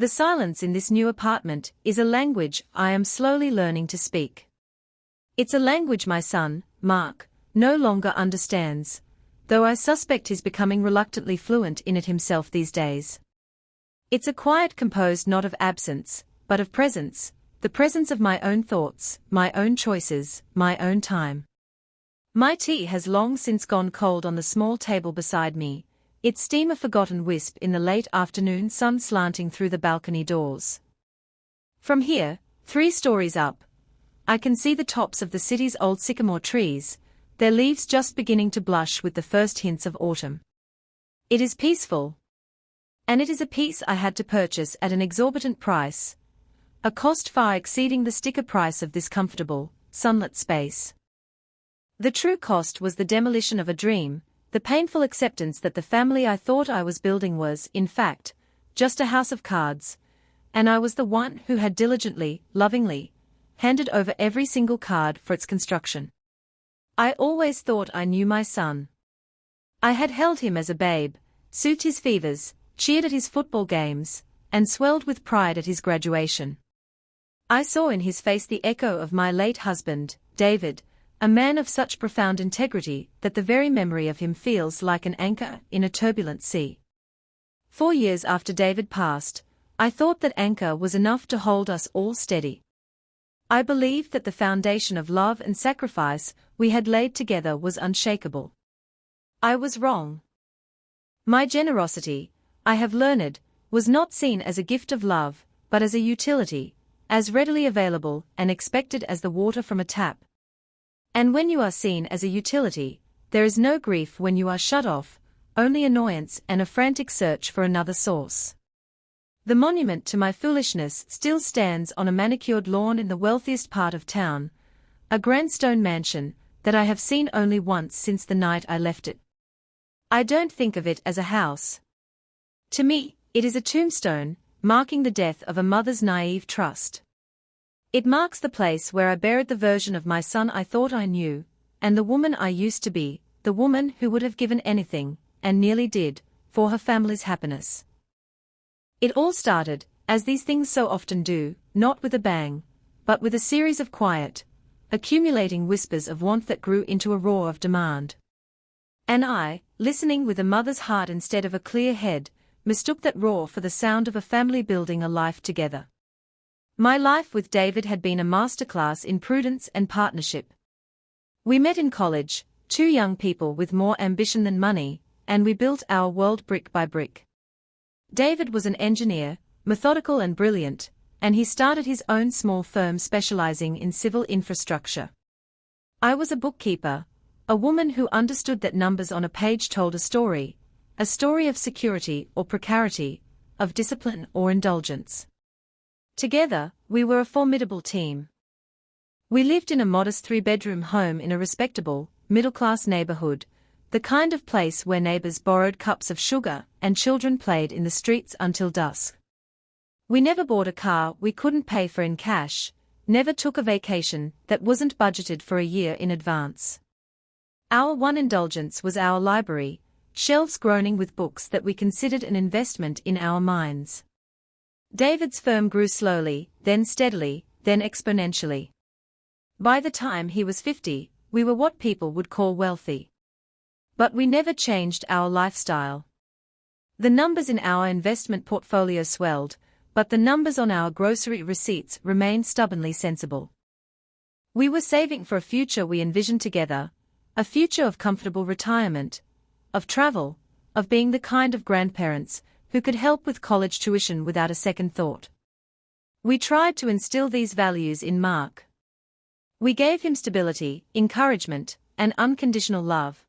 The silence in this new apartment is a language I am slowly learning to speak. It's a language my son, Mark, no longer understands, though I suspect he's becoming reluctantly fluent in it himself these days. It's a quiet composed not of absence, but of presence, the presence of my own thoughts, my own choices, my own time. My tea has long since gone cold on the small table beside me, its steam a forgotten wisp in the late afternoon sun slanting through the balcony doors. From here, 3 stories up, I can see the tops of the city's old sycamore trees, their leaves just beginning to blush with the first hints of autumn. It is peaceful. And it is a piece I had to purchase at an exorbitant price, a cost far exceeding the sticker price of this comfortable, sunlit space. The true cost was the demolition of a dream, the painful acceptance that the family I thought I was building was, in fact, just a house of cards, and I was the one who had diligently, lovingly, handed over every single card for its construction. I always thought I knew my son. I had held him as a babe, soothed his fevers, cheered at his football games, and swelled with pride at his graduation. I saw in his face the echo of my late husband, David, a man of such profound integrity that the very memory of him feels like an anchor in a turbulent sea. 4 years after David passed, I thought that anchor was enough to hold us all steady. I believed that the foundation of love and sacrifice we had laid together was unshakable. I was wrong. My generosity, I have learned, was not seen as a gift of love, but as a utility, as readily available and expected as the water from a tap. And when you are seen as a utility, there is no grief when you are shut off, only annoyance and a frantic search for another source. The monument to my foolishness still stands on a manicured lawn in the wealthiest part of town, a grand stone mansion that I have seen only once since the night I left it. I don't think of it as a house. To me, it is a tombstone, marking the death of a mother's naive trust. It marks the place where I buried the version of my son I thought I knew, and the woman I used to be, the woman who would have given anything, and nearly did, for her family's happiness. It all started, as these things so often do, not with a bang, but with a series of quiet, accumulating whispers of want that grew into a roar of demand. And I, listening with a mother's heart instead of a clear head, mistook that roar for the sound of a family building a life together. My life with David had been a masterclass in prudence and partnership. We met in college, 2 young people with more ambition than money, and we built our world brick by brick. David was an engineer, methodical and brilliant, and he started his own small firm specializing in civil infrastructure. I was a bookkeeper, a woman who understood that numbers on a page told a story of security or precarity, of discipline or indulgence. Together, we were a formidable team. We lived in a modest 3-bedroom home in a respectable, middle-class neighborhood, the kind of place where neighbors borrowed cups of sugar and children played in the streets until dusk. We never bought a car we couldn't pay for in cash, never took a vacation that wasn't budgeted for a year in advance. Our one indulgence was our library, shelves groaning with books that we considered an investment in our minds. David's firm grew slowly, then steadily, then exponentially. By the time he was 50, we were what people would call wealthy. But we never changed our lifestyle. The numbers in our investment portfolio swelled, but the numbers on our grocery receipts remained stubbornly sensible. We were saving for a future we envisioned together, a future of comfortable retirement, of travel, of being the kind of grandparents who could help with college tuition without a second thought. We tried to instill these values in Mark. We gave him stability, encouragement, and unconditional love.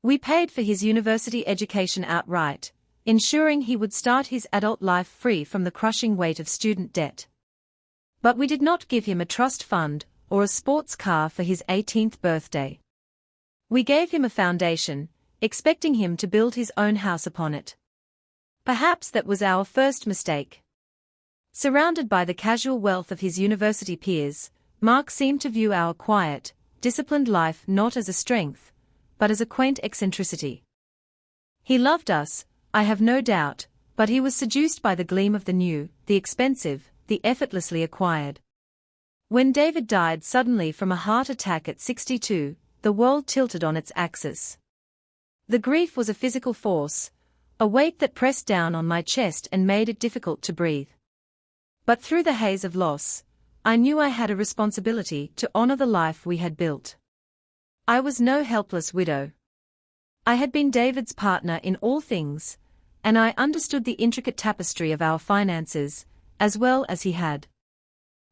We paid for his university education outright, ensuring he would start his adult life free from the crushing weight of student debt. But we did not give him a trust fund or a sports car for his 18th birthday. We gave him a foundation, expecting him to build his own house upon it. Perhaps that was our first mistake. Surrounded by the casual wealth of his university peers, Mark seemed to view our quiet, disciplined life not as a strength, but as a quaint eccentricity. He loved us, I have no doubt, But he was seduced by the gleam of the new, the expensive, the effortlessly acquired. When David died suddenly from a heart attack at 62, the world tilted on its axis. The grief was a physical force, a weight that pressed down on my chest and made it difficult to breathe. But through the haze of loss, I knew I had a responsibility to honor the life we had built. I was no helpless widow. I had been David's partner in all things, and I understood the intricate tapestry of our finances, as well as he had.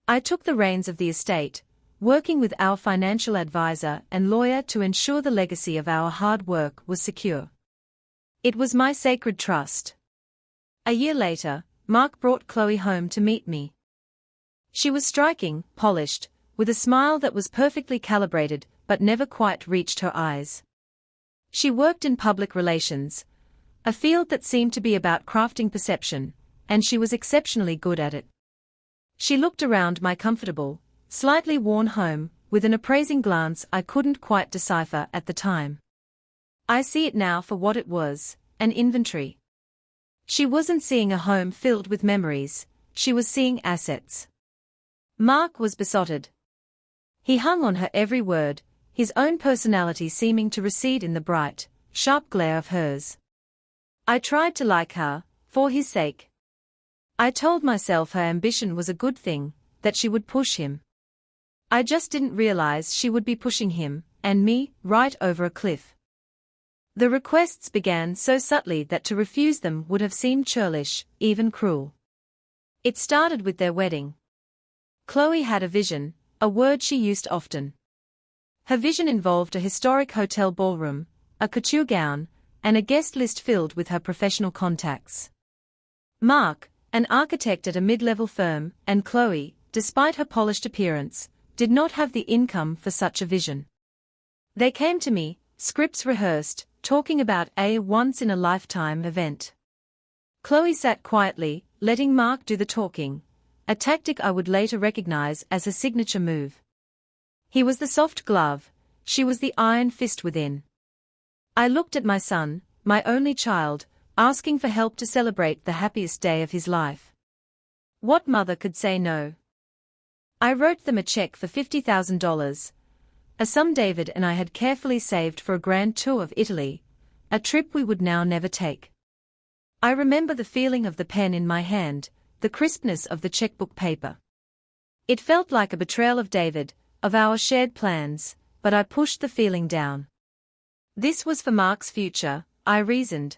I took the reins of the estate, working with our financial advisor and lawyer to ensure the legacy of our hard work was secure. It was my sacred trust. A year later, Mark brought Chloe home to meet me. She was striking, polished, with a smile that was perfectly calibrated but never quite reached her eyes. She worked in public relations, a field that seemed to be about crafting perception, and she was exceptionally good at it. She looked around my comfortable, slightly worn home, with an appraising glance I couldn't quite decipher at the time. I see it now for what it was, an inventory. She wasn't seeing a home filled with memories, she was seeing assets. Mark was besotted. He hung on her every word, his own personality seeming to recede in the bright, sharp glare of hers. I tried to like her, for his sake. I told myself her ambition was a good thing, that she would push him. I just didn't realize she would be pushing him, and me, right over a cliff. The requests began so subtly that to refuse them would have seemed churlish, even cruel. It started with their wedding. Chloe had a vision, a word she used often. Her vision involved a historic hotel ballroom, a couture gown, and a guest list filled with her professional contacts. Mark, an architect at a mid-level firm, and Chloe, despite her polished appearance, did not have the income for such a vision. They came to me, scripts rehearsed, talking about a once-in-a-lifetime event. Chloe sat quietly, letting Mark do the talking, a tactic I would later recognize as a signature move. He was the soft glove, she was the iron fist within. I looked at my son, my only child, asking for help to celebrate the happiest day of his life. What mother could say no? I wrote them a check for $50,000, a sum David and I had carefully saved for a grand tour of Italy, a trip we would now never take. I remember the feeling of the pen in my hand, the crispness of the checkbook paper. It felt like a betrayal of David, of our shared plans, but I pushed the feeling down. This was for Mark's future, I reasoned.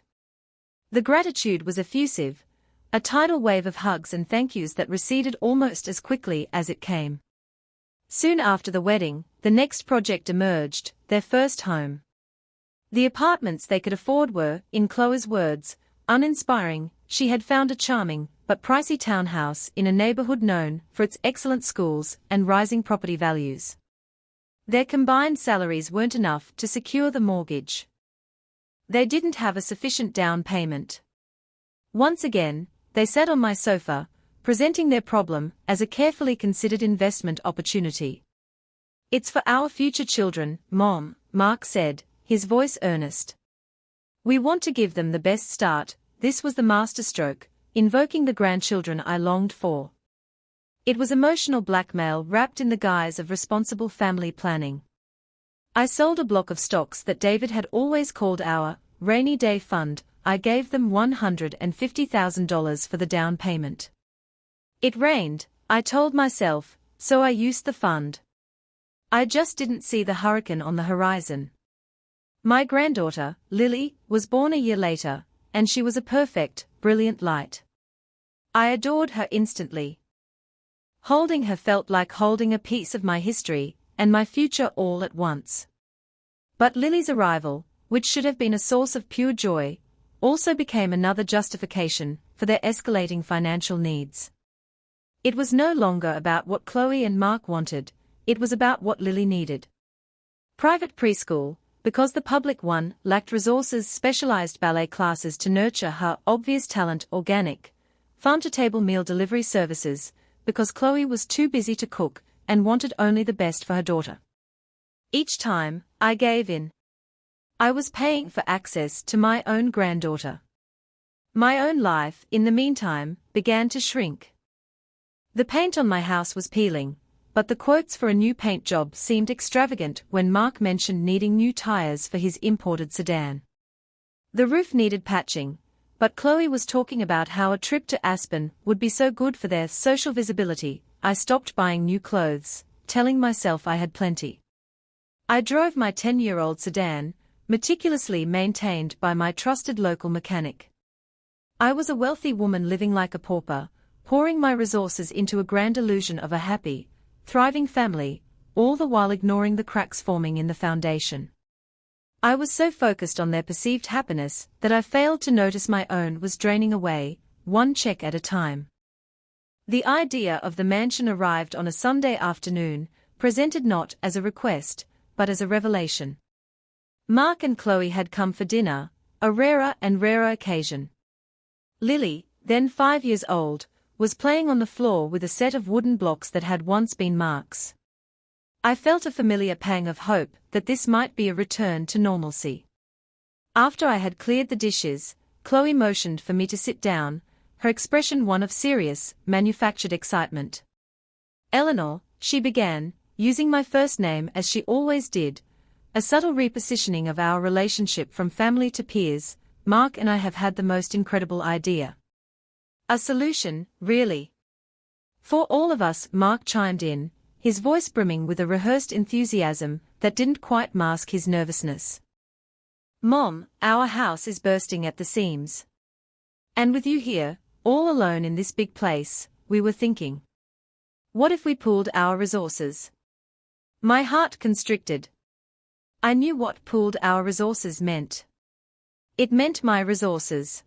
The gratitude was effusive, a tidal wave of hugs and thank yous that receded almost as quickly as it came. Soon after the wedding, the next project emerged, their first home. The apartments they could afford were, in Chloe's words, uninspiring. She had found a charming, but pricey townhouse in a neighborhood known for its excellent schools and rising property values. Their combined salaries weren't enough to secure the mortgage. They didn't have a sufficient down payment. Once again, they sat on my sofa, presenting their problem as a carefully considered investment opportunity. "It's for our future children, Mom," Mark said, his voice earnest. "We want to give them the best start." This was the masterstroke, invoking the grandchildren I longed for. It was emotional blackmail wrapped in the guise of responsible family planning. I sold a block of stocks that David had always called our rainy day fund. I gave them $150,000 for the down payment. It rained, I told myself, so I used the fund. I just didn't see the hurricane on the horizon. My granddaughter, Lily, was born a year later, and she was a perfect, brilliant light. I adored her instantly. Holding her felt like holding a piece of my history and my future all at once. But Lily's arrival, which should have been a source of pure joy, also became another justification for their escalating financial needs. It was no longer about what Chloe and Mark wanted, it was about what Lily needed. Private preschool, because the public one lacked resources, specialized ballet classes to nurture her obvious talent, organic, farm-to-table meal delivery services, because Chloe was too busy to cook and wanted only the best for her daughter. Each time, I gave in. I was paying for access to my own granddaughter. My own life, in the meantime, began to shrink. The paint on my house was peeling, but the quotes for a new paint job seemed extravagant when Mark mentioned needing new tires for his imported sedan. The roof needed patching, but Chloe was talking about how a trip to Aspen would be so good for their social visibility. I stopped buying new clothes, telling myself I had plenty. I drove my 10-year-old sedan, meticulously maintained by my trusted local mechanic. I was a wealthy woman living like a pauper, pouring my resources into a grand illusion of a happy, thriving family, all the while ignoring the cracks forming in the foundation. I was so focused on their perceived happiness that I failed to notice my own was draining away, one check at a time. The idea of the mansion arrived on a Sunday afternoon, presented not as a request, but as a revelation. Mark and Chloe had come for dinner, a rarer and rarer occasion. Lily, then 5 years old, was playing on the floor with a set of wooden blocks that had once been Mark's. I felt a familiar pang of hope that this might be a return to normalcy. After I had cleared the dishes, Chloe motioned for me to sit down, her expression one of serious, manufactured excitement. "Eleanor," she began, using my first name as she always did, a subtle repositioning of our relationship from family to peers. "Mark and I have had the most incredible idea. A solution, really. For all of us," Mark chimed in, his voice brimming with a rehearsed enthusiasm that didn't quite mask his nervousness. "Mom, our house is bursting at the seams. And with you here, all alone in this big place, we were thinking. What if we pooled our resources?" My heart constricted. I knew what pooled our resources meant. It meant my resources.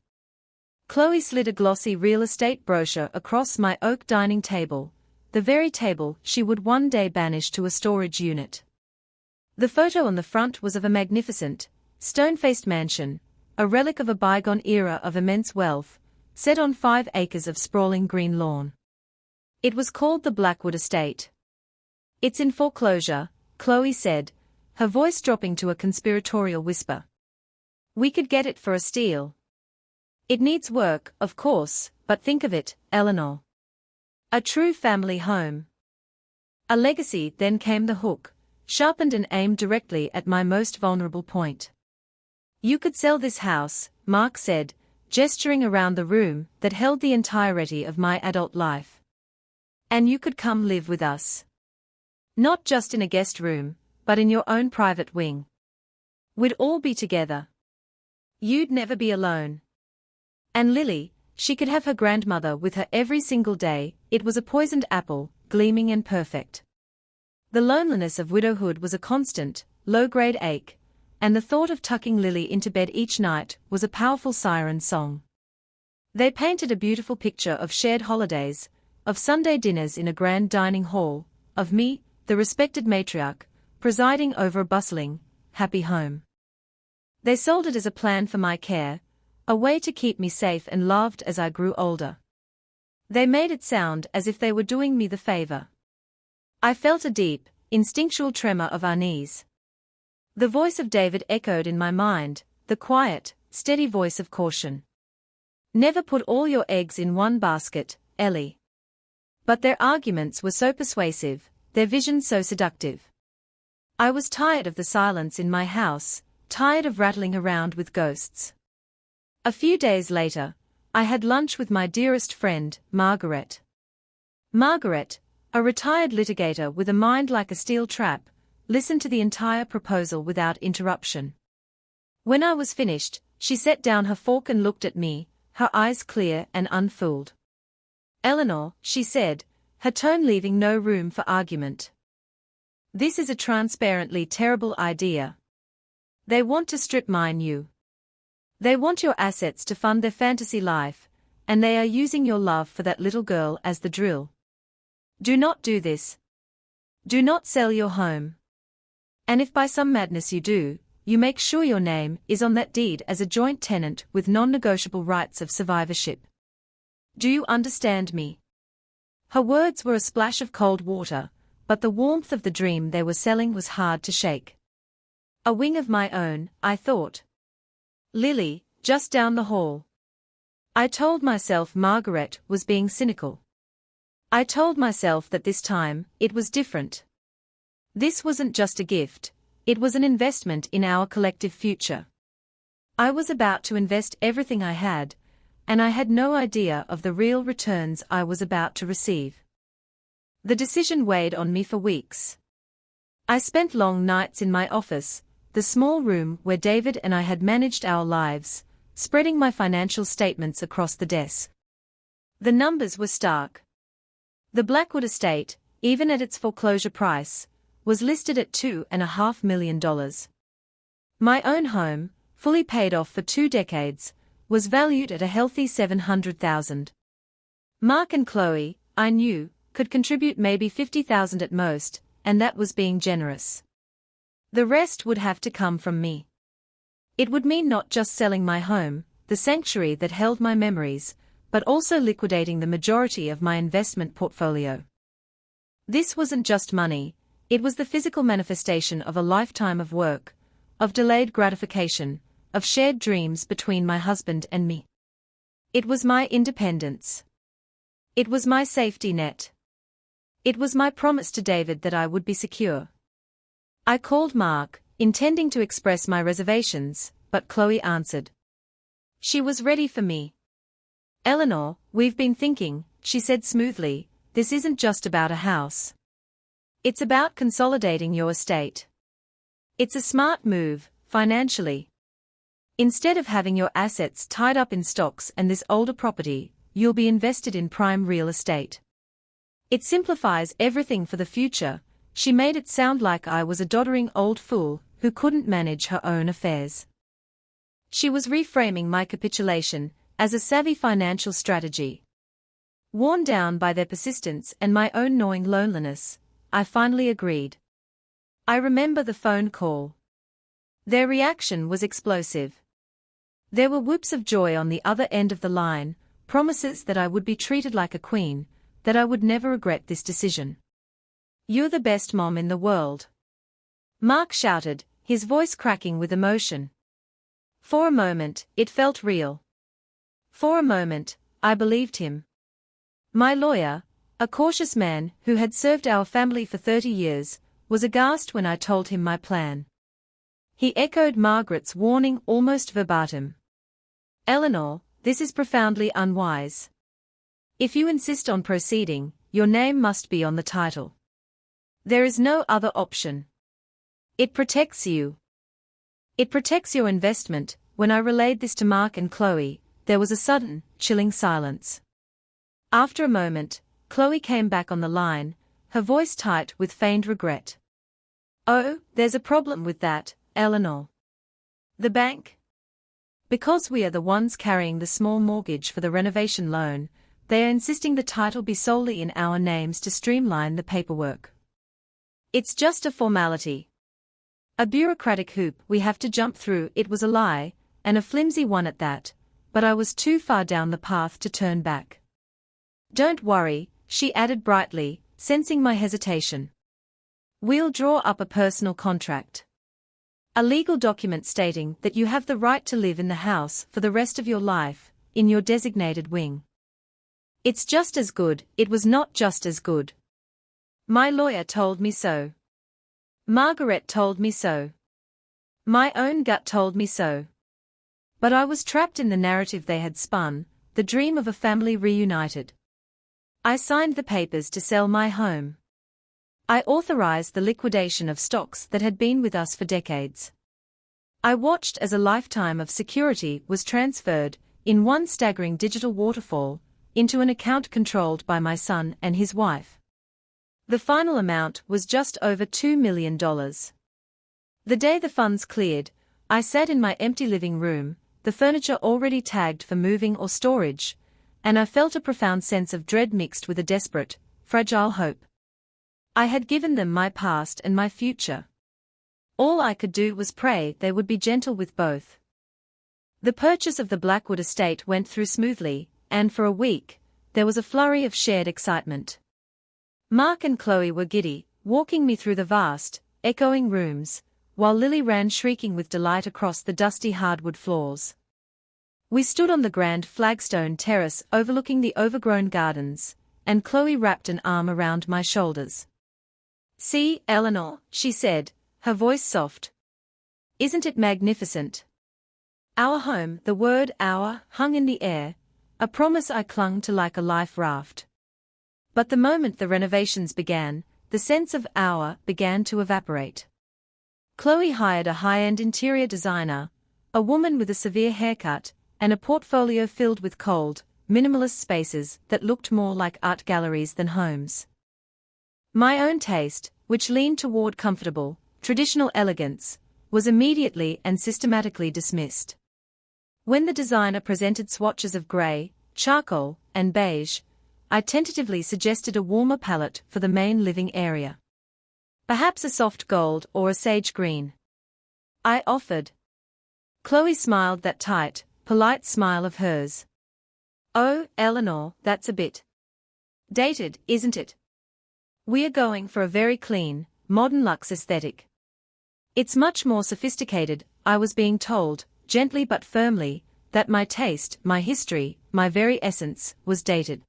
Chloe slid a glossy real estate brochure across my oak dining table, the very table she would one day banish to a storage unit. The photo on the front was of a magnificent, stone-faced mansion, a relic of a bygone era of immense wealth, set on 5 acres of sprawling green lawn. It was called the Blackwood Estate. "It's in foreclosure," Chloe said, her voice dropping to a conspiratorial whisper. "We could get it for a steal. It needs work, of course, but think of it, Eleanor. A true family home. A legacy." Then came the hook, sharpened and aimed directly at my most vulnerable point. "You could sell this house," Mark said, gesturing around the room that held the entirety of my adult life. "And you could come live with us. Not just in a guest room, but in your own private wing. We'd all be together. You'd never be alone. And Lily, she could have her grandmother with her every single day." It was a poisoned apple, gleaming and perfect. The loneliness of widowhood was a constant, low-grade ache, and the thought of tucking Lily into bed each night was a powerful siren song. They painted a beautiful picture of shared holidays, of Sunday dinners in a grand dining hall, of me, the respected matriarch, presiding over a bustling, happy home. They sold it as a plan for my care, a way to keep me safe and loved as I grew older. They made it sound as if they were doing me the favor. I felt a deep, instinctual tremor of unease. The voice of David echoed in my mind, the quiet, steady voice of caution. "Never put all your eggs in one basket, Ellie." But their arguments were so persuasive, their visions so seductive. I was tired of the silence in my house, tired of rattling around with ghosts. A few days later, I had lunch with my dearest friend, Margaret. Margaret, a retired litigator with a mind like a steel trap, listened to the entire proposal without interruption. When I was finished, she set down her fork and looked at me, her eyes clear and unfooled. "Eleanor," she said, her tone leaving no room for argument. "This is a transparently terrible idea. They want to strip mine you. They want your assets to fund their fantasy life, and they are using your love for that little girl as the drill. Do not do this. Do not sell your home. And if by some madness you do, you make sure your name is on that deed as a joint tenant with non-negotiable rights of survivorship. Do you understand me?" Her words were a splash of cold water, but the warmth of the dream they were selling was hard to shake. A wing of my own, I thought. Lily, just down the hall. I told myself Margaret was being cynical. I told myself that this time, it was different. This wasn't just a gift, it was an investment in our collective future. I was about to invest everything I had, and I had no idea of the real returns I was about to receive. The decision weighed on me for weeks. I spent long nights in my office, the small room where David and I had managed our lives, spreading my financial statements across the desk. The numbers were stark. The Blackwood estate, even at its foreclosure price, was listed at $2.5 million. My own home, fully paid off for 2 decades, was valued at a healthy $700,000. Mark and Chloe, I knew, could contribute maybe $50,000 at most, and that was being generous. The rest would have to come from me. It would mean not just selling my home, the sanctuary that held my memories, but also liquidating the majority of my investment portfolio. This wasn't just money, it was the physical manifestation of a lifetime of work, of delayed gratification, of shared dreams between my husband and me. It was my independence. It was my safety net. It was my promise to David that I would be secure. I called Mark, intending to express my reservations, but Chloe answered. She was ready for me. Eleanor, we've been thinking, she said smoothly, this isn't just about a house. It's about consolidating your estate. It's a smart move, financially. Instead of having your assets tied up in stocks and this older property, you'll be invested in prime real estate. It simplifies everything for the future. She made it sound like I was a doddering old fool who couldn't manage her own affairs. She was reframing my capitulation as a savvy financial strategy. Worn down by their persistence and my own gnawing loneliness, I finally agreed. I remember the phone call. Their reaction was explosive. There were whoops of joy on the other end of the line, promises that I would be treated like a queen, that I would never regret this decision. You're the best mom in the world. Mark shouted, his voice cracking with emotion. For a moment, it felt real. For a moment, I believed him. My lawyer, a cautious man who had served our family for 30 years, was aghast when I told him my plan. He echoed Margaret's warning almost verbatim. Eleanor, this is profoundly unwise. If you insist on proceeding, your name must be on the title. There is no other option. It protects you. It protects your investment. When I relayed this to Mark and Chloe, there was a sudden, chilling silence. After a moment, Chloe came back on the line, her voice tight with feigned regret. Oh, there's a problem with that, Eleanor. The bank? Because we are the ones carrying the small mortgage for the renovation loan, they are insisting the title be solely in our names to streamline the paperwork. It's just a formality. A bureaucratic hoop we have to jump through. It was a lie, and a flimsy one at that, but I was too far down the path to turn back. Don't worry, she added brightly, sensing my hesitation. We'll draw up a personal contract. A legal document stating that you have the right to live in the house for the rest of your life, in your designated wing. It's just as good. It was not just as good. My lawyer told me so. Margaret told me so. My own gut told me so. But I was trapped in the narrative they had spun, the dream of a family reunited. I signed the papers to sell my home. I authorized the liquidation of stocks that had been with us for decades. I watched as a lifetime of security was transferred, in one staggering digital waterfall, into an account controlled by my son and his wife. The final amount was just over $2 million. The day the funds cleared, I sat in my empty living room, the furniture already tagged for moving or storage, and I felt a profound sense of dread mixed with a desperate, fragile hope. I had given them my past and my future. All I could do was pray they would be gentle with both. The purchase of the Blackwood estate went through smoothly, and for a week, there was a flurry of shared excitement. Mark and Chloe were giddy, walking me through the vast, echoing rooms, while Lily ran shrieking with delight across the dusty hardwood floors. We stood on the grand flagstone terrace overlooking the overgrown gardens, and Chloe wrapped an arm around my shoulders. "See, Eleanor," she said, her voice soft. "Isn't it magnificent? Our home," the word "our" hung in the air, a promise I clung to like a life raft. But the moment the renovations began, the sense of "our" began to evaporate. Chloe hired a high-end interior designer, a woman with a severe haircut, and a portfolio filled with cold, minimalist spaces that looked more like art galleries than homes. My own taste, which leaned toward comfortable, traditional elegance, was immediately and systematically dismissed. When the designer presented swatches of grey, charcoal, and beige, I tentatively suggested a warmer palette for the main living area. "Perhaps a soft gold or a sage green," I offered. Chloe smiled that tight, polite smile of hers. "Oh, Eleanor, that's a bit dated, isn't it? We're going for a very clean, modern luxe aesthetic. It's much more sophisticated." I was being told, gently but firmly, that my taste, my history, my very essence, was dated.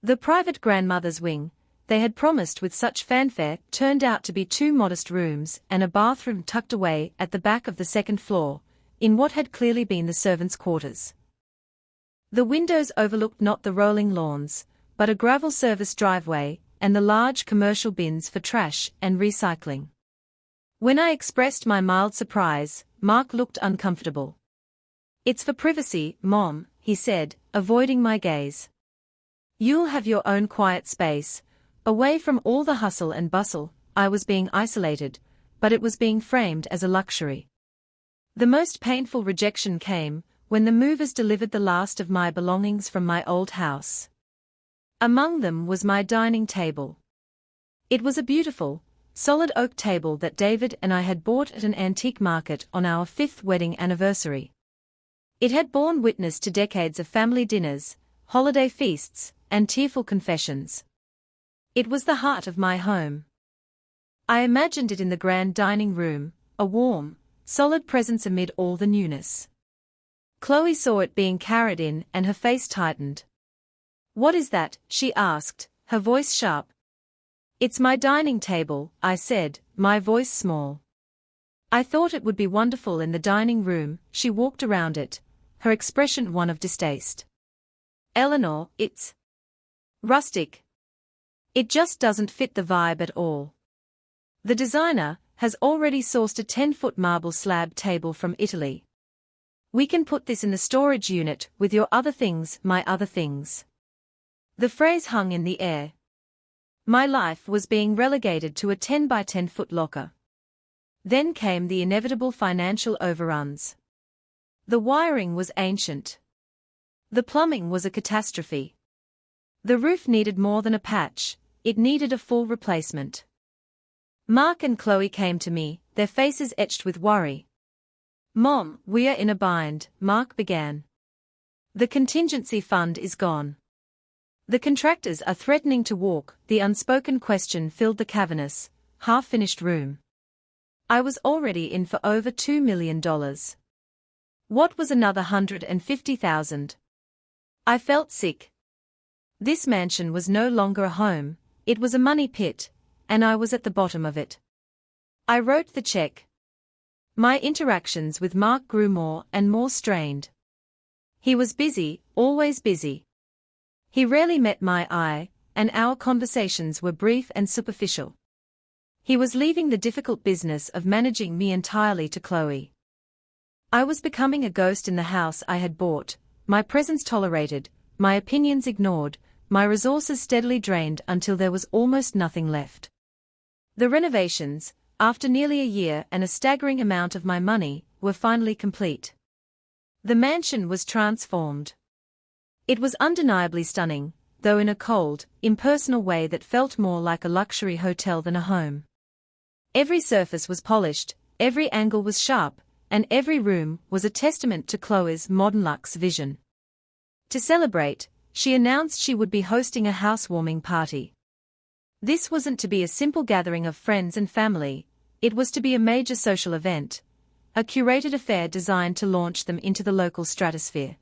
The private grandmother's wing, they had promised with such fanfare, turned out to be 2 modest rooms and a bathroom tucked away at the back of the second floor, in what had clearly been the servants' quarters. The windows overlooked not the rolling lawns, but a gravel service driveway, and the large commercial bins for trash and recycling. When I expressed my mild surprise, Mark looked uncomfortable. "It's for privacy, Mom," he said, avoiding my gaze. "You'll have your own quiet space, away from all the hustle and bustle." I was being isolated, but it was being framed as a luxury. The most painful rejection came when the movers delivered the last of my belongings from my old house. Among them was my dining table. It was a beautiful, solid oak table that David and I had bought at an antique market on our 5th wedding anniversary. It had borne witness to decades of family dinners, holiday feasts, and tearful confessions. It was the heart of my home. I imagined it in the grand dining room, a warm, solid presence amid all the newness. Chloe saw it being carried in and her face tightened. "What is that?" she asked, her voice sharp. "It's my dining table," I said, my voice small. "I thought it would be wonderful in the dining room." She walked around it, her expression one of distaste. "Eleanor, it's rustic. It just doesn't fit the vibe at all. The designer has already sourced a 10-foot marble slab table from Italy. We can put this in the storage unit with your other things, my other things." The phrase hung in the air. My life was being relegated to a 10 by 10-foot locker. Then came the inevitable financial overruns. The wiring was ancient. The plumbing was a catastrophe. The roof needed more than a patch, it needed a full replacement. Mark and Chloe came to me, their faces etched with worry. "Mom, we're in a bind," Mark began. "The contingency fund is gone. The contractors are threatening to walk." The unspoken question filled the cavernous, half-finished room. I was already in for over $2 million. What was another $150,000? I felt sick. This mansion was no longer a home, it was a money pit, and I was at the bottom of it. I wrote the check. My interactions with Mark grew more and more strained. He was busy, always busy. He rarely met my eye, and our conversations were brief and superficial. He was leaving the difficult business of managing me entirely to Chloe. I was becoming a ghost in the house I had bought, my presence tolerated, my opinions ignored, my resources steadily drained until there was almost nothing left. The renovations, after nearly a year and a staggering amount of my money, were finally complete. The mansion was transformed. It was undeniably stunning, though in a cold, impersonal way that felt more like a luxury hotel than a home. Every surface was polished, every angle was sharp, and every room was a testament to Chloe's modern luxe vision. To celebrate, she announced she would be hosting a housewarming party. This wasn't to be a simple gathering of friends and family, it was to be a major social event, a curated affair designed to launch them into the local stratosphere.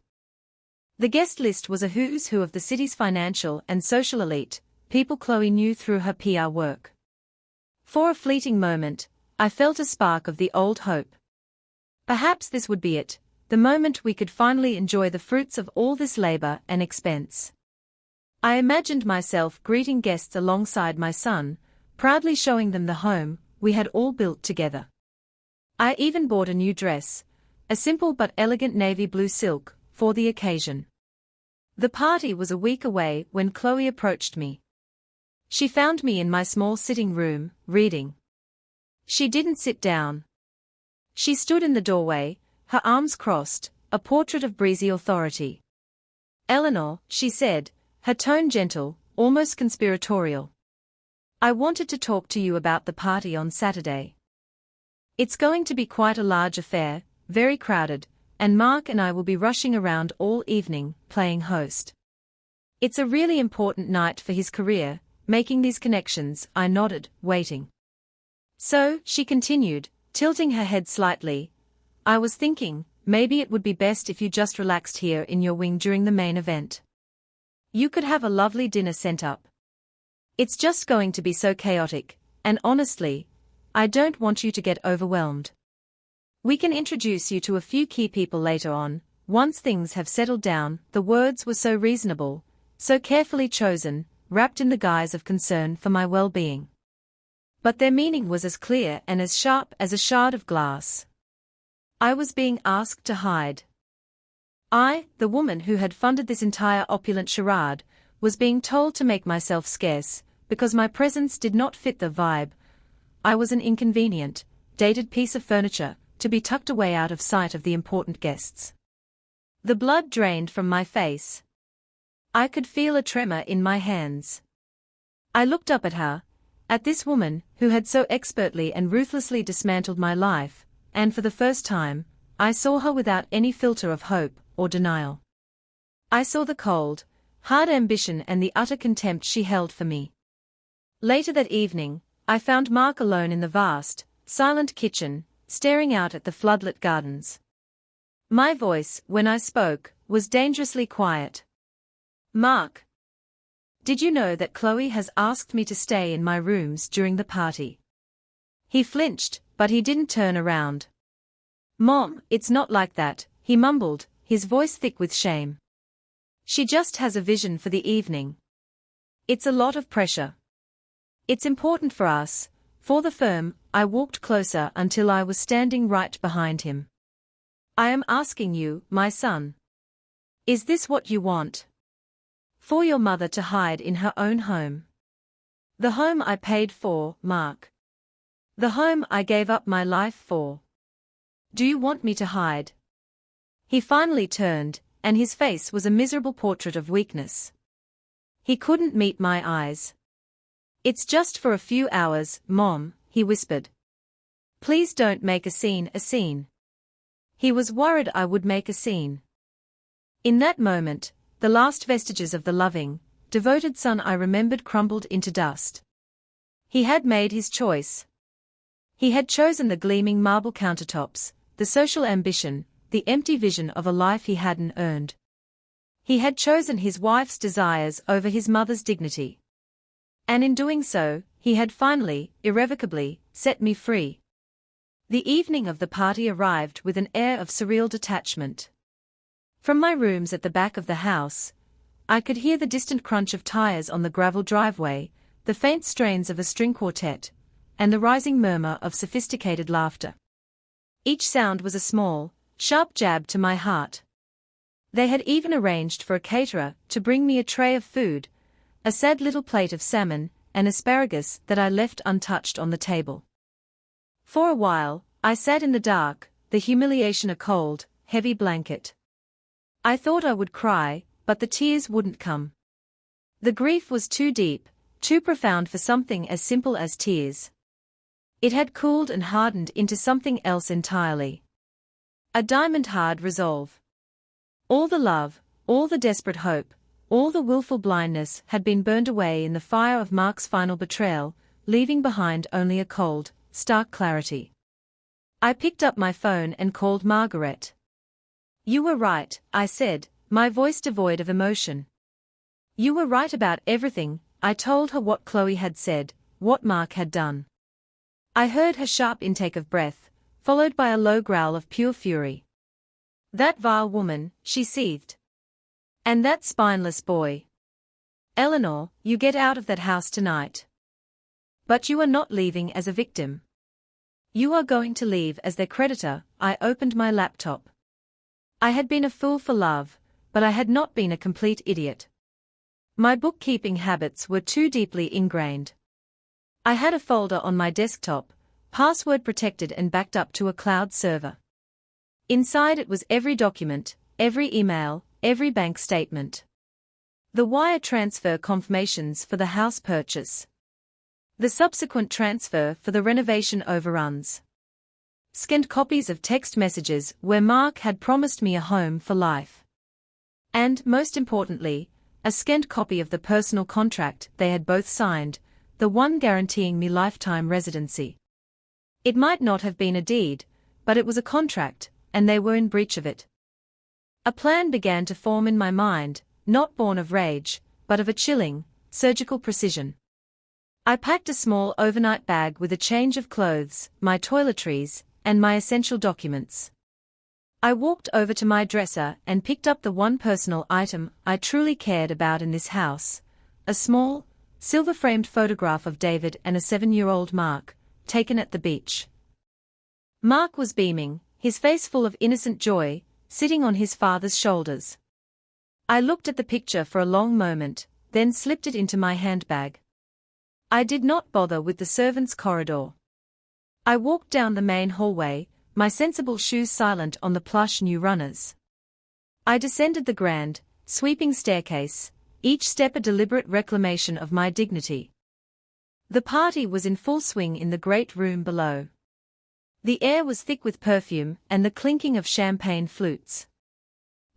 The guest list was a who's who of the city's financial and social elite, people Chloe knew through her PR work. For a fleeting moment, I felt a spark of the old hope. Perhaps this would be it, the moment we could finally enjoy the fruits of all this labor and expense. I imagined myself greeting guests alongside my son, proudly showing them the home we had all built together. I even bought a new dress, a simple but elegant navy blue silk, for the occasion. The party was a week away when Chloe approached me. She found me in my small sitting room, reading. She didn't sit down. She stood in the doorway, her arms crossed, a portrait of breezy authority. "Eleanor," she said, her tone gentle, almost conspiratorial. "I wanted to talk to you about the party on Saturday. It's going to be quite a large affair, very crowded, and Mark and I will be rushing around all evening, playing host. It's a really important night for his career, making these connections." I nodded, waiting. "So," she continued, tilting her head slightly, "I was thinking, maybe it would be best if you just relaxed here in your wing during the main event. You could have a lovely dinner sent up. It's just going to be so chaotic, and honestly, I don't want you to get overwhelmed. We can introduce you to a few key people later on, once things have settled down." The words were so reasonable, so carefully chosen, wrapped in the guise of concern for my well-being. But their meaning was as clear and as sharp as a shard of glass. I was being asked to hide. I, the woman who had funded this entire opulent charade, was being told to make myself scarce, because my presence did not fit the vibe. I was an inconvenient, dated piece of furniture, to be tucked away out of sight of the important guests. The blood drained from my face. I could feel a tremor in my hands. I looked up at her, at this woman who had so expertly and ruthlessly dismantled my life, and for the first time, I saw her without any filter of hope or denial. I saw the cold, hard ambition and the utter contempt she held for me. Later that evening, I found Mark alone in the vast, silent kitchen, staring out at the floodlit gardens. My voice, when I spoke, was dangerously quiet. "Mark, did you know that Chloe has asked me to stay in my rooms during the party?" He flinched, but he didn't turn around. "Mom, it's not like that," he mumbled, his voice thick with shame. "She just has a vision for the evening. It's a lot of pressure. It's important for us, for the firm." I walked closer until I was standing right behind him. "I am asking you, my son. Is this what you want? For your mother to hide in her own home? The home I paid for, Mark. The home I gave up my life for. Do you want me to hide?" He finally turned, and his face was a miserable portrait of weakness. He couldn't meet my eyes. "It's just for a few hours, Mom," he whispered. "Please don't make a scene. He was worried I would make a scene. In that moment, the last vestiges of the loving, devoted son I remembered crumbled into dust. He had made his choice. He had chosen the gleaming marble countertops, the social ambition, the empty vision of a life he hadn't earned. He had chosen his wife's desires over his mother's dignity. And in doing so, he had finally, irrevocably, set me free. The evening of the party arrived with an air of surreal detachment. From my rooms at the back of the house, I could hear the distant crunch of tires on the gravel driveway, the faint strains of a string quartet, and the rising murmur of sophisticated laughter. Each sound was a small, sharp jab to my heart. They had even arranged for a caterer to bring me a tray of food, a sad little plate of salmon and asparagus that I left untouched on the table. For a while, I sat in the dark, the humiliation a cold, heavy blanket. I thought I would cry, but the tears wouldn't come. The grief was too deep, too profound for something as simple as tears. It had cooled and hardened into something else entirely. A diamond-hard resolve. All the love, all the desperate hope, all the willful blindness had been burned away in the fire of Mark's final betrayal, leaving behind only a cold, stark clarity. I picked up my phone and called Margaret. "You were right," I said, my voice devoid of emotion. "You were right about everything." I told her what Chloe had said, what Mark had done. I heard her sharp intake of breath, followed by a low growl of pure fury. "That vile woman," she seethed. "And that spineless boy. Eleanor, you get out of that house tonight. But you are not leaving as a victim. You are going to leave as their creditor." I opened my laptop. I had been a fool for love, but I had not been a complete idiot. My bookkeeping habits were too deeply ingrained. I had a folder on my desktop, password protected and backed up to a cloud server. Inside it was every document, every email, every bank statement. The wire transfer confirmations for the house purchase. The subsequent transfer for the renovation overruns. Scanned copies of text messages where Mark had promised me a home for life. And, most importantly, a scanned copy of the personal contract they had both signed, the one guaranteeing me lifetime residency. It might not have been a deed, but it was a contract, and they were in breach of it. A plan began to form in my mind, not born of rage, but of a chilling, surgical precision. I packed a small overnight bag with a change of clothes, my toiletries, and my essential documents. I walked over to my dresser and picked up the one personal item I truly cared about in this house, a small, silver-framed photograph of David and a 7-year-old Mark, taken at the beach. Mark was beaming, his face full of innocent joy, sitting on his father's shoulders. I looked at the picture for a long moment, then slipped it into my handbag. I did not bother with the servants' corridor. I walked down the main hallway, my sensible shoes silent on the plush new runners. I descended the grand, sweeping staircase, each step a deliberate reclamation of my dignity. The party was in full swing in the great room below. The air was thick with perfume and the clinking of champagne flutes.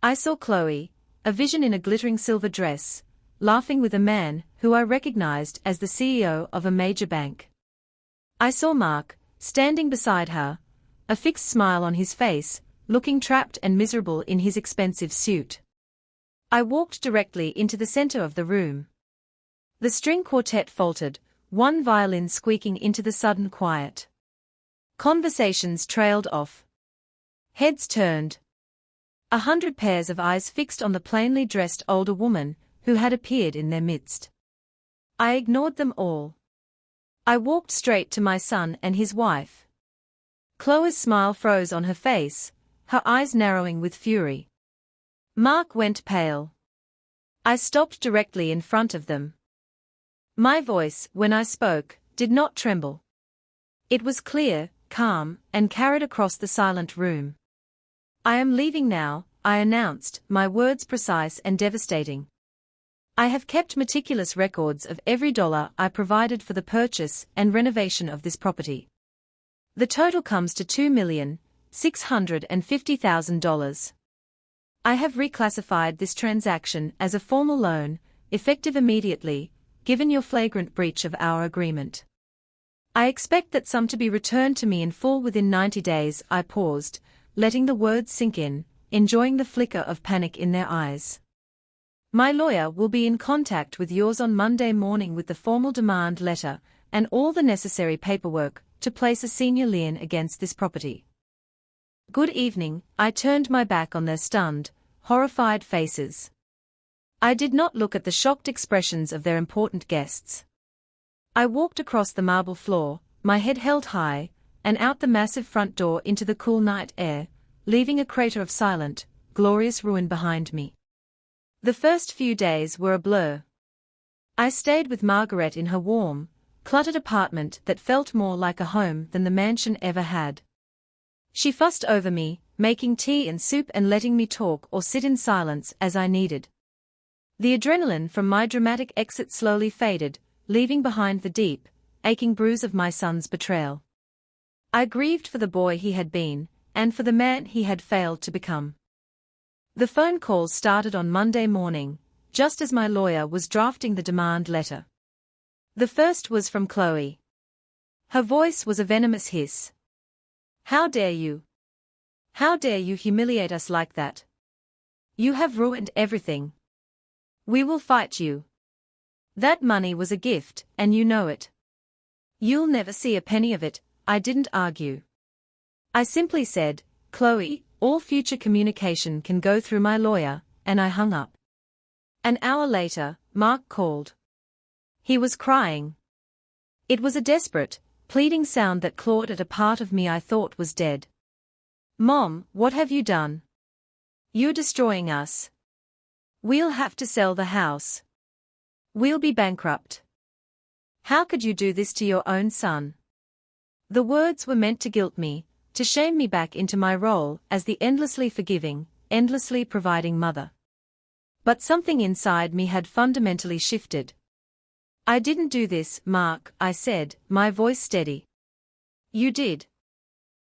I saw Chloe, a vision in a glittering silver dress, laughing with a man who I recognized as the CEO of a major bank. I saw Mark, standing beside her, a fixed smile on his face, looking trapped and miserable in his expensive suit. I walked directly into the center of the room. The string quartet faltered, one violin squeaking into the sudden quiet. Conversations trailed off. Heads turned. 100 pairs of eyes fixed on the plainly dressed older woman who had appeared in their midst. I ignored them all. I walked straight to my son and his wife. Chloe's smile froze on her face, her eyes narrowing with fury. Mark went pale. I stopped directly in front of them. My voice, when I spoke, did not tremble. It was clear, calm, and carried across the silent room. "I am leaving now," I announced, my words precise and devastating. I have kept meticulous records of every dollar I provided for the purchase and renovation of this property. The total comes to $2,650,000. I have reclassified this transaction as a formal loan, effective immediately, given your flagrant breach of our agreement. I expect that sum to be returned to me in full within 90 days. I paused, letting the words sink in, enjoying the flicker of panic in their eyes. My lawyer will be in contact with yours on Monday morning with the formal demand letter and all the necessary paperwork to place a senior lien against this property. Good evening. I turned my back on their stunned, horrified faces. I did not look at the shocked expressions of their important guests. I walked across the marble floor, my head held high, and out the massive front door into the cool night air, leaving a crater of silent, glorious ruin behind me. The first few days were a blur. I stayed with Margaret in her warm, cluttered apartment that felt more like a home than the mansion ever had. She fussed over me, making tea and soup and letting me talk or sit in silence as I needed. The adrenaline from my dramatic exit slowly faded, leaving behind the deep, aching bruise of my son's betrayal. I grieved for the boy he had been, and for the man he had failed to become. The phone calls started on Monday morning, just as my lawyer was drafting the demand letter. The first was from Chloe. Her voice was a venomous hiss. How dare you? How dare you humiliate us like that? You have ruined everything. We will fight you. That money was a gift, and you know it. You'll never see a penny of it. I didn't argue. I simply said, Chloe, all future communication can go through my lawyer, and I hung up. An hour later, Mark called. He was crying. It was a desperate, pleading sound that clawed at a part of me I thought was dead. Mom, what have you done? You're destroying us. We'll have to sell the house. We'll be bankrupt. How could you do this to your own son? The words were meant to guilt me, to shame me back into my role as the endlessly forgiving, endlessly providing mother. But something inside me had fundamentally shifted. I didn't do this, Mark, I said, my voice steady. You did.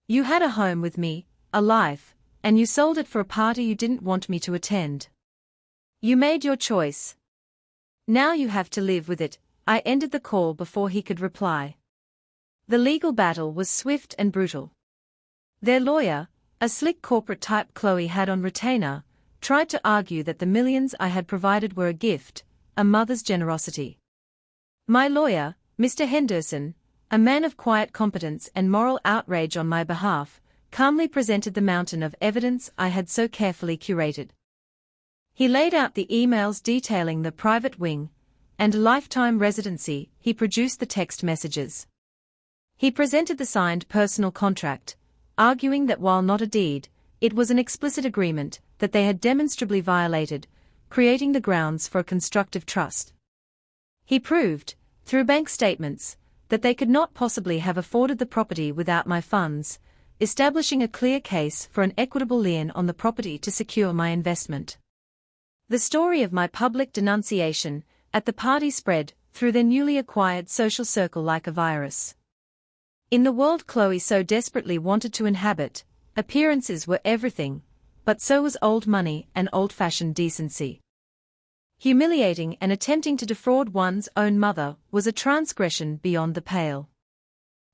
You had a home with me, a life, and you sold it for a party you didn't want me to attend. You made your choice. Now you have to live with it. I ended the call before he could reply. The legal battle was swift and brutal. Their lawyer, a slick corporate type Chloe had on retainer, tried to argue that the millions I had provided were a gift, a mother's generosity. My lawyer, Mr. Henderson, a man of quiet competence and moral outrage on my behalf, calmly presented the mountain of evidence I had so carefully curated. He laid out the emails detailing the private wing and lifetime residency. He produced the text messages. He presented the signed personal contract, arguing that while not a deed, it was an explicit agreement that they had demonstrably violated, creating the grounds for a constructive trust. He proved, through bank statements, that they could not possibly have afforded the property without my funds, establishing a clear case for an equitable lien on the property to secure my investment. The story of my public denunciation at the party spread through their newly acquired social circle like a virus. In the world Chloe so desperately wanted to inhabit, appearances were everything, but so was old money and old-fashioned decency. Humiliating and attempting to defraud one's own mother was a transgression beyond the pale.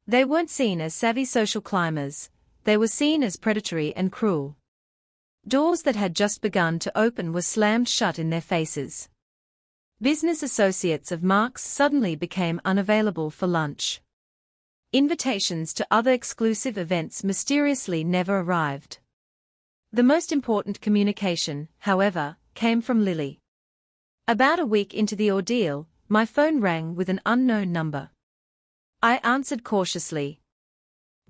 They weren't seen as savvy social climbers, they were seen as predatory and cruel. Doors that had just begun to open were slammed shut in their faces. Business associates of Mark's suddenly became unavailable for lunch. Invitations to other exclusive events mysteriously never arrived. The most important communication, however, came from Lily. About a week into the ordeal, my phone rang with an unknown number. I answered cautiously.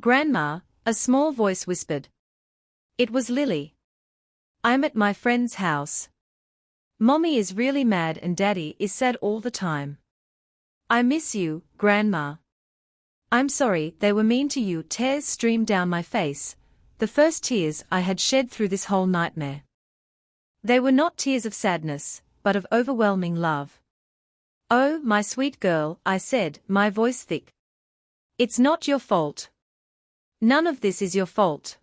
Grandma, a small voice whispered. It was Lily. I'm at my friend's house. Mommy is really mad and Daddy is sad all the time. I miss you, Grandma. I'm sorry they were mean to you. Tears streamed down my face, the first tears I had shed through this whole nightmare. They were not tears of sadness, but of overwhelming love. Oh, my sweet girl, I said, my voice thick. It's not your fault. None of this is your fault.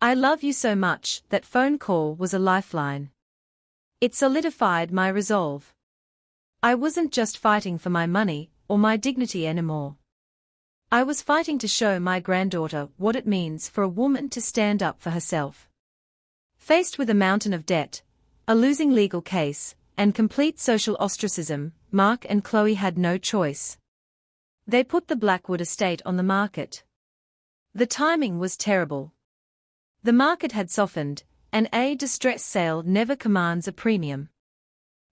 I love you so much. That phone call was a lifeline. It solidified my resolve. I wasn't just fighting for my money or my dignity anymore. I was fighting to show my granddaughter what it means for a woman to stand up for herself. Faced with a mountain of debt, a losing legal case, and complete social ostracism, Mark and Chloe had no choice. They put the Blackwood estate on the market. The timing was terrible. The market had softened, and a distress sale never commands a premium.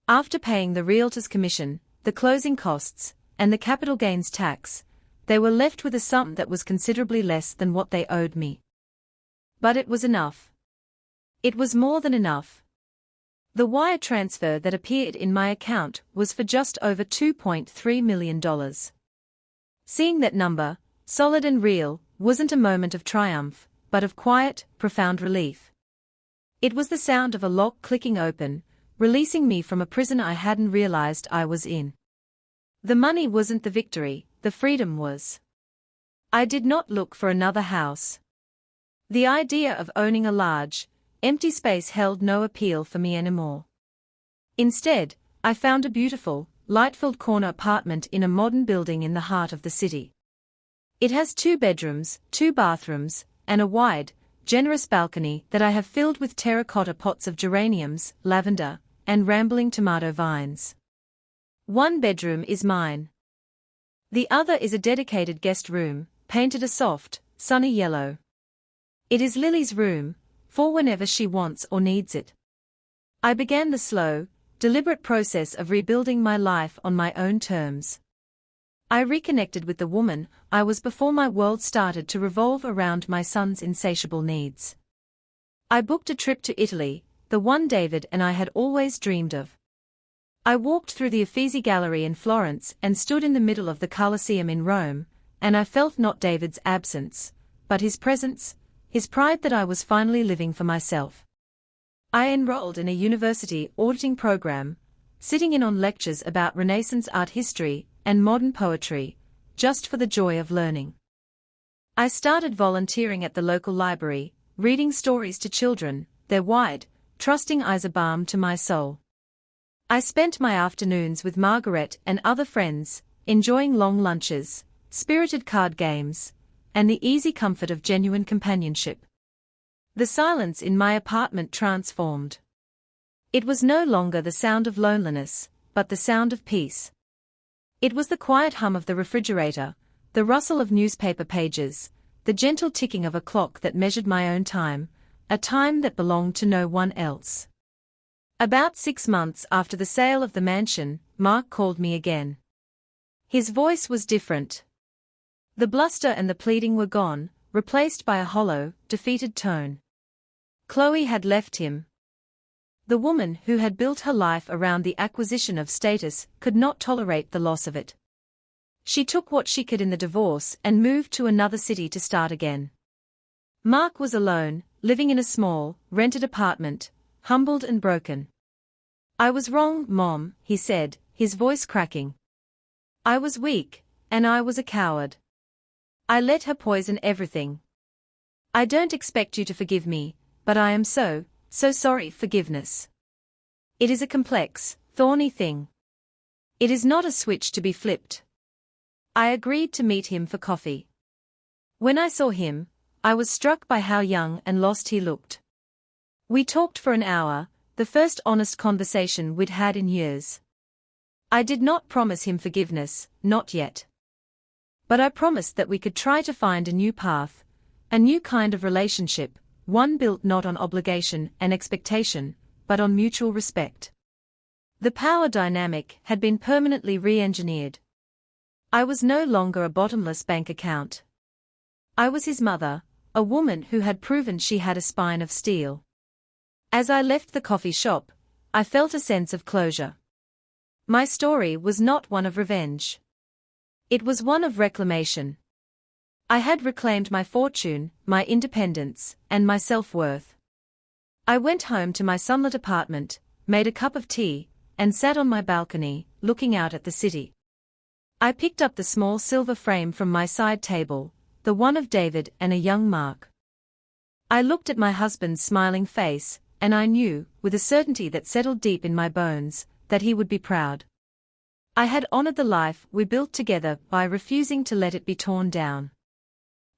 After paying the realtor's commission, the closing costs, and the capital gains tax, they were left with a sum that was considerably less than what they owed me. But it was enough. It was more than enough. The wire transfer that appeared in my account was for just over $2.3 million. Seeing that number, solid and real, wasn't a moment of triumph, but of quiet, profound relief. It was the sound of a lock clicking open, releasing me from a prison I hadn't realized I was in. The money wasn't the victory, the freedom was. I did not look for another house. The idea of owning a large, empty space held no appeal for me anymore. Instead, I found a beautiful, light-filled corner apartment in a modern building in the heart of the city. It has 2 bedrooms, 2 bathrooms, and a wide, generous balcony that I have filled with terracotta pots of geraniums, lavender, and rambling tomato vines. 1 bedroom is mine. The other is a dedicated guest room, painted a soft, sunny yellow. It is Lily's room, for whenever she wants or needs it. I began the slow, deliberate process of rebuilding my life on my own terms. I reconnected with the woman I was before my world started to revolve around my son's insatiable needs. I booked a trip to Italy, the one David and I had always dreamed of. I walked through the Uffizi Gallery in Florence and stood in the middle of the Colosseum in Rome, and I felt not David's absence, but his presence, his pride that I was finally living for myself. I enrolled in a university auditing program, sitting in on lectures about Renaissance art history and modern poetry, just for the joy of learning. I started volunteering at the local library, reading stories to children, their wide, trusting eyes a balm to my soul. I spent my afternoons with Margaret and other friends, enjoying long lunches, spirited card games, and the easy comfort of genuine companionship. The silence in my apartment transformed. It was no longer the sound of loneliness, but the sound of peace. It was the quiet hum of the refrigerator, the rustle of newspaper pages, the gentle ticking of a clock that measured my own time, a time that belonged to no one else. About 6 months after the sale of the mansion, Mark called me again. His voice was different. The bluster and the pleading were gone, replaced by a hollow, defeated tone. Chloe had left him. The woman who had built her life around the acquisition of status could not tolerate the loss of it. She took what she could in the divorce and moved to another city to start again. Mark was alone, living in a small, rented apartment, humbled and broken. "I was wrong, Mom," he said, his voice cracking. "I was weak, and I was a coward. I let her poison everything. I don't expect you to forgive me, but I am so sorry." Forgiveness. It is a complex, thorny thing. It is not a switch to be flipped. I agreed to meet him for coffee. When I saw him, I was struck by how young and lost he looked. We talked for an hour, the first honest conversation we'd had in years. I did not promise him forgiveness, not yet. But I promised that we could try to find a new path, a new kind of relationship, one built not on obligation and expectation, but on mutual respect. The power dynamic had been permanently re-engineered. I was no longer a bottomless bank account. I was his mother, a woman who had proven she had a spine of steel. As I left the coffee shop, I felt a sense of closure. My story was not one of revenge. It was one of reclamation. I had reclaimed my fortune, my independence, and my self-worth. I went home to my sunlit apartment, made a cup of tea, and sat on my balcony, looking out at the city. I picked up the small silver frame from my side table, the one of David and a young Mark. I looked at my husband's smiling face, and I knew, with a certainty that settled deep in my bones, that he would be proud. I had honored the life we built together by refusing to let it be torn down.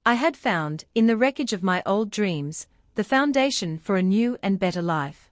I had found, in the wreckage of my old dreams, the foundation for a new and better life.